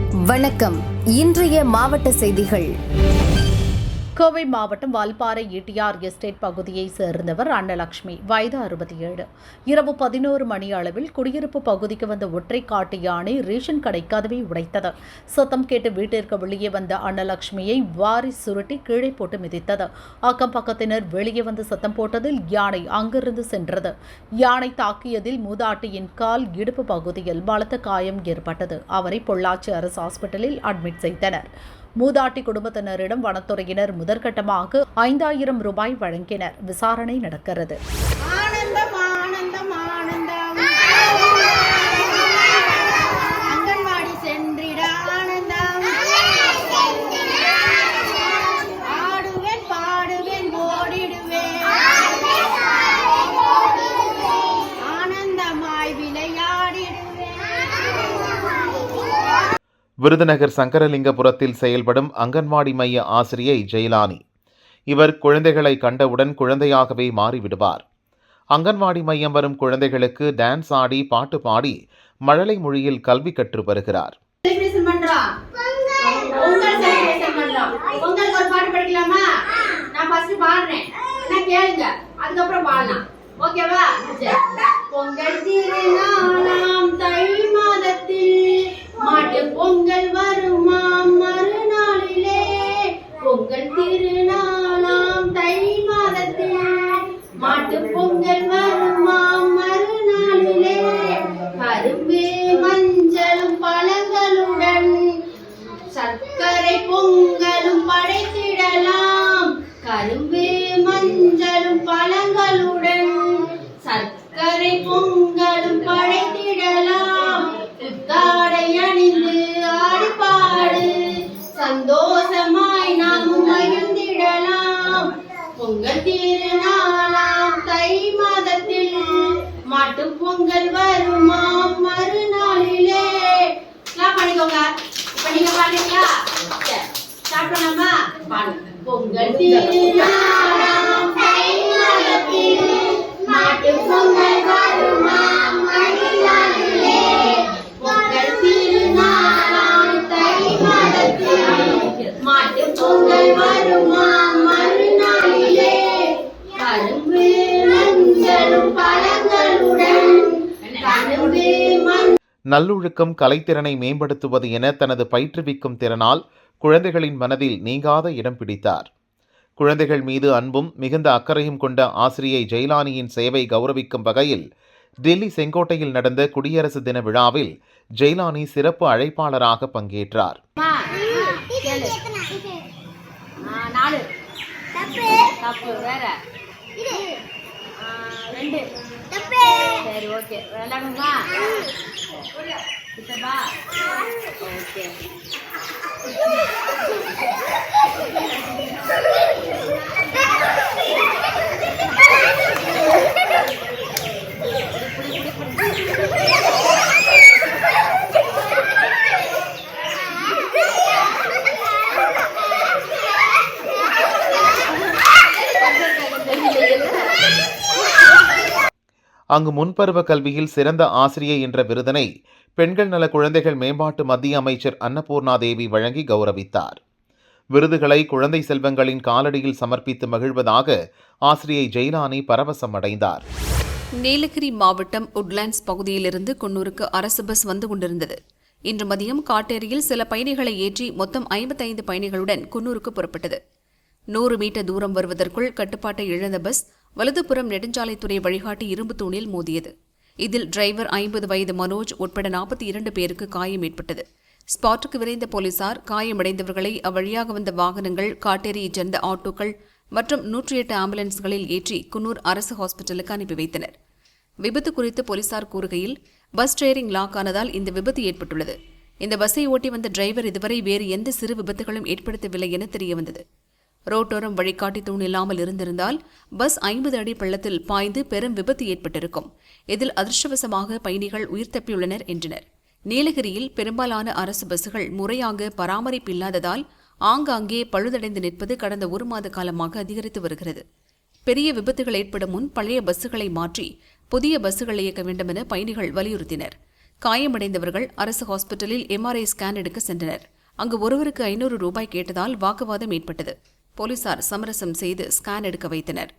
வணக்கம். இன்றைய மாவட்ட செய்திகள். கோவை மாவட்டம் வால்பாறை ஈட்டியார் எஸ்டேட் பகுதியை சேர்ந்தவர் அன்னலட்சுமி, வயது 67. இரவு 11 மணி அளவில் குடியிருப்பு பகுதிக்கு வந்த ஒற்றை காட்டு யானை ரேஷன் கடை கதவை உடைத்தது. சத்தம் கேட்டு வீட்டிற்கு வெளியே வந்த அன்னலட்சுமியை வாரி சுருட்டி கீழே போட்டு மிதித்தது. அக்கம் பக்கத்தினர் வெளியே வந்து சத்தம் போட்டதில் யானை அங்கிருந்து சென்றது. யானை தாக்கியதில் மூதாட்டியின் கால், இடுப்பு பகுதியில் பலத்த காயம் ஏற்பட்டது. அவரை பொள்ளாச்சி அரசு ஹாஸ்பிட்டலில் அட்மிட் செய்தனர். மூதாட்டி குடும்பத்தினரிடம் வனத்துறையினர் முதற்கட்டமாக 5000 ரூபாய் வழங்கினர். விசாரணை நடக்கிறது. ஆனந்தம் ஆனந்தம் ஆனந்தம் அங்கன்வாடி சென்றிட ஆனந்தம். ஆடுவேன் பாடுவேன் ஓடிடுவேன் ஆனந்தமாய் விளையாடிடுவேன். விருதுநகர் சங்கரலிங்கபுரத்தில் செயல்படும் அங்கன்வாடி மைய ஆசிரியை ஜெயலானி. இவர் குழந்தைகளை கண்டவுடன் குழந்தையாகவே மாறிவிடுவார். அங்கன்வாடி மையம் வரும் குழந்தைகளுக்கு டான்ஸ் ஆடி, பாட்டு பாடி, மழலை மொழியில் கல்வி கற்று வருகிறார். பொங்கல் திருநாளாம் தை மாதத்தில் மாட்டு பொங்கல் வருமாம் மறுநாளிலே. பொங்கல் திருநாளாம் தை மாதத்தில் மாட்டு பொங்கல் வருமாம் மறுநாளிலே. கரும்பு மஞ்சளும் பழங்களுடன் சர்க்கரை பொங்கலும் படைத்திடலாம். கரும்பு மஞ்சளும் பழங்களுடன் சர்க்கரை பொங்கலும் படைத்திடலாம். புத்தாடை அணிந்து ஆடி பாடு சந்தோஷமாய் நாம் மகிழ்ந்திடலாம். பொங்கல் திருநாளாம் தை மாதத்தில் மாட்டு பொங்கல் வருமாம் மறுநாளிலே. பண்ணிக்கோங்க. இப்ப நீங்க பாடுறீங்களா? சாப்பிடலாமா? பொங்கல் திருநாளாம் தை மாதத்தில் மாட்டு பொங்கல் வருமாம் மறுநாளிலே. பொங்கல் திருநாளாம் தை மாதத்தில் மாட்டு பொங்கல் வருமாம் மறுநாளிலே. கரும்பு மஞ்சளும் பழங்களுடன் கரும்பு நல்லொழுக்கம் கலைத்திறனை மேம்படுத்துவது என தனது பயிற்றுவிக்கும் திறனால் குழந்தைகளின் மனதில் நீங்காத இடம் பிடித்தார். குழந்தைகள் மீது அன்பும் மிகுந்த அக்கறையும் கொண்ட ஆசிரியை ஜெயலானியின் சேவை கௌரவிக்கும் வகையில் டெல்லி செங்கோட்டையில் நடந்த குடியரசு தின விழாவில் ஜெயலானி சிறப்பு அழைப்பாளராக பங்கேற்றார். அங்கு முன்பருவ கல்வியில் சிறந்த ஆசிரியை என்ற விருதினை பெண்கள் நல குழந்தைகள் மேம்பாட்டு மத்திய அமைச்சர் அன்னபூர்ணா தேவி வழங்கி கௌரவித்தார். விருதுகளை குழந்தை செல்வங்களின் காலடியில் சமர்ப்பித்து மகிழ்வதாக ஆசிரியை ஜெயலானி பரவசம் அடைந்தார். நீலகிரி மாவட்டம் உட்லாண்ட்ஸ் பகுதியிலிருந்து குன்னூருக்கு அரசு பஸ் வந்து கொண்டிருந்தது. இன்று மதியம் காட்டேரியில் சில பயணிகளை ஏற்றி மொத்தம் 55 பயணிகளுடன் குன்னூருக்கு புறப்பட்டது. 100 மீட்டர் தூரம் வருவதற்குள் கட்டுப்பாட்டை இழந்த பஸ் வலதுபுறம் நெடுஞ்சாலைத்துறை வழிகாட்டி இரும்பு தூணில் மோதியது. இதில் டிரைவர் 50 வயது மனோஜ் உட்பட 42 பேருக்கு காயம் ஏற்பட்டது. ஸ்பாட்டுக்கு விரைந்த போலீசார் காயமடைந்தவர்களை அவ்வழியாக வந்த வாகனங்கள், காட்டேரியைச் சேர்ந்த ஆட்டோக்கள் மற்றும் 108 ஆம்புலன்ஸ்களில் ஏற்றி குன்னூர் அரசு ஹாஸ்பிட்டலுக்கு அனுப்பி வைத்தனர். விபத்து குறித்து போலீசார் கூறுகையில், பஸ் ஸ்டேரிங் லாக் ஆனதால் இந்த விபத்து ஏற்பட்டுள்ளது. இந்த பஸ்ஸை ஓட்டி வந்த டிரைவர் இதுவரை வேறு எந்த சிறு விபத்துகளும் ஏற்படுத்தவில்லை என தெரியவந்தது. ரோட்டோரம் வழிகாட்டி தூண் இல்லாமல் இருந்திருந்தால் பஸ் 50 அடி பள்ளத்தில் பாய்ந்து பெரும் விபத்து ஏற்பட்டிருக்கும். இதில் அதிர்ஷ்டவசமாக பயணிகள் உயிர் தப்பியுள்ளனர் என்றனர். நீலகிரியில் பெரும்பாலான அரசு பஸ்கள் முறையாக பராமரிப்பு இல்லாததால் ஆங்காங்கே பழுதடைந்து நிற்பது கடந்த 1 மாத காலமாக அதிகரித்து வருகிறது. பெரிய விபத்துகள் ஏற்படும் முன் பழைய பஸ்ஸுகளை மாற்றி புதிய பஸ்ஸுகள் இயக்க வேண்டும் என பயணிகள் வலியுறுத்தினர். காயமடைந்தவர்கள் அரசு ஹாஸ்பிட்டலில் எம்ஆர்ஐ ஸ்கேன் எடுக்க சென்றனர். அங்கு ஒருவருக்கு 500 ரூபாய் கேட்டதால் வாக்குவாதம் ஏற்பட்டது. போலீசார் சமரசம் செய்து ஸ்கேன் எடுக்க வைத்தனர்.